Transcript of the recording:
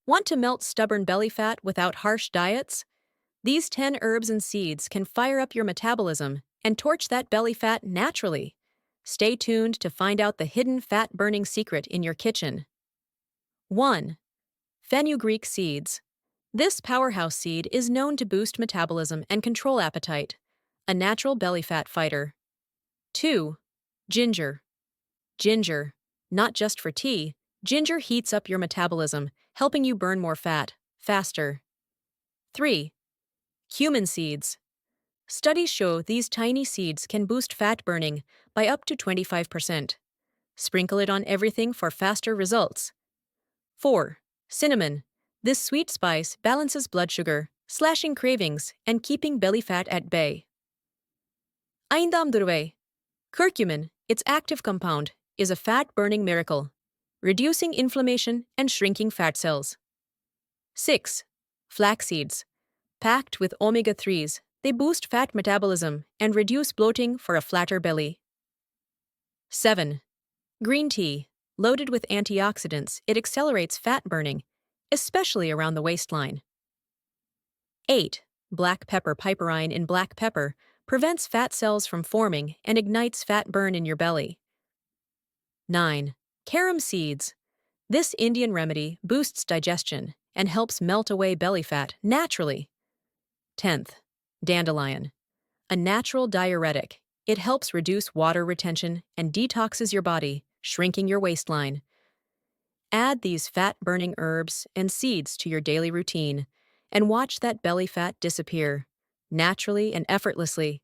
Want to melt stubborn belly fat without harsh diets? These 10 herbs and seeds can fire up your metabolism and torch that belly fat naturally. Stay tuned to find out the hidden fat burning secret in your kitchen. 1. Fenugreek seeds. This powerhouse seed is known to boost metabolism and control appetite, a natural belly fat fighter. 2. Ginger. Ginger. Not just for tea, ginger heats up your metabolism, helping you burn more fat, faster. 3. Cumin seeds. Studies show these tiny seeds can boost fat burning by up to 25%. Sprinkle it on everything for faster results. 4. Cinnamon. This sweet spice balances blood sugar, slashing cravings and keeping belly fat at bay. Aindam durve. Curcumin, its active compound, is a fat-burning miracle, reducing inflammation and shrinking fat cells. 6. Flax seeds. Packed with omega-3s, they boost fat metabolism and reduce bloating for a flatter belly. 7. Green tea. Loaded with antioxidants, it accelerates fat burning, especially around the waistline. 8. Black pepper piperine in black pepper prevents fat cells from forming and ignites fat burn in your belly. 9. Carom seeds. This Indian remedy boosts digestion and helps melt away belly fat naturally. 10th. Dandelion. A natural diuretic. It helps reduce water retention and detoxes your body, shrinking your waistline. Add these fat-burning herbs and seeds to your daily routine and watch that belly fat disappear, naturally and effortlessly.